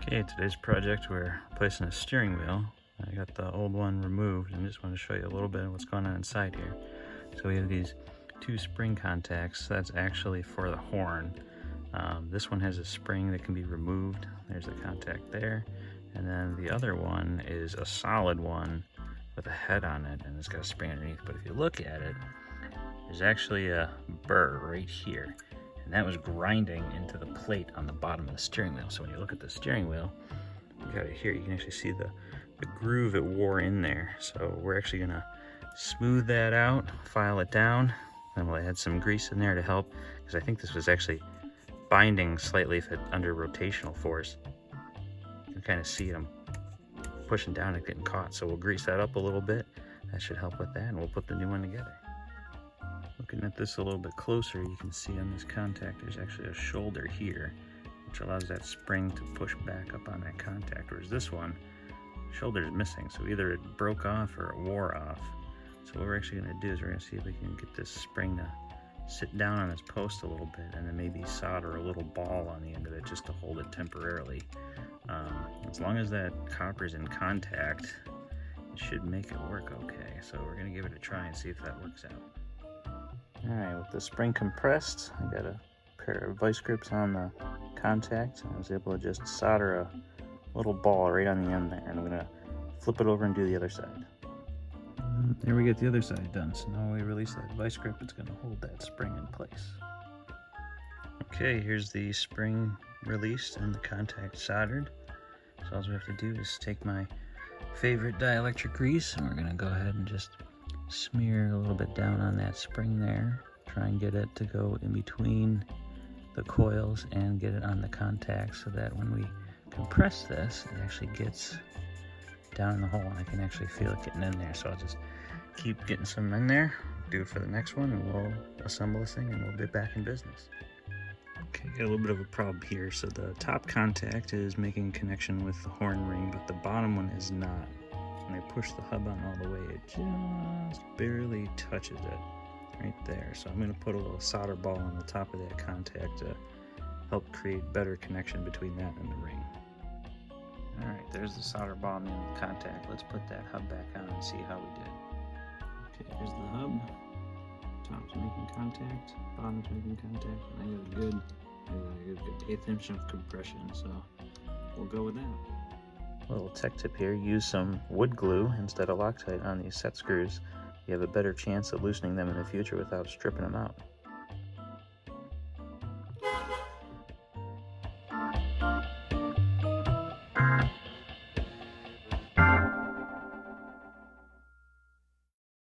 Okay, today's project, we're placing a steering wheel. I got the old one removed and just want to show you a little bit of what's going on inside here. So we have these two spring contacts. That's actually for the horn. This one has a spring that can be removed. There's the contact there. And then the other one is a solid one with a head on it, and it's got a spring underneath. But if you look at it, there's actually a burr right here. And that was grinding into the plate on the bottom of the steering wheel. So when you look at the steering wheel, you got it here, you can actually see the groove it wore in there. So we're actually gonna smooth that out, file it down, and we'll add some grease in there to help, because I think this was actually binding slightly if it under rotational force. You can kind of see it, I'm pushing down and getting caught. So we'll grease that up a little bit. That should help with that, and we'll put the new one together. Looking at this a little bit closer, you can see on this contact there's actually a shoulder here, which allows that spring to push back up on that contact, whereas this one, shoulder is missing, so either it broke off or it wore off. So what we're actually going to do is we're going to see if we can get this spring to sit down on this post a little bit, and then maybe solder a little ball on the end of it just to hold it temporarily. As long as that copper's in contact, it should make it work okay. So we're going to give it a try and see if that works out. Alright, with the spring compressed, I got a pair of vice grips on the contact, and I was able to just solder a little ball right on the end there, and I'm going to flip it over and do the other side. There we get the other side done, so now we release that vice grip, it's going to hold that spring in place. Okay, here's the spring released and the contact soldered. So all we have to do is take my favorite dielectric grease, and we're going to go ahead and just smear a little bit down on that spring there. Try and get it to go in between the coils and get it on the contact, so that when we compress this, it actually gets down in the hole, and I can actually feel it getting in there. So I'll just keep getting some in there, do it for the next one, and we'll assemble this thing and we'll be back in business. Okay, got a little bit of a problem here. So the top contact is making connection with the horn ring, but the bottom one is not. When I push the hub on all the way, it just barely touches it right there. So I'm going to put a little solder ball on the top of that contact to help create better connection between that and the ring. Alright, there's the solder ball in the contact. Let's put that hub back on and see how we did. Okay, here's the hub. Top's making contact, bottom's making contact, and I got a good eighth inch of compression, so we'll go with that. Little tech tip here, use some wood glue instead of Loctite on these set screws. You have a better chance of loosening them in the future without stripping them out.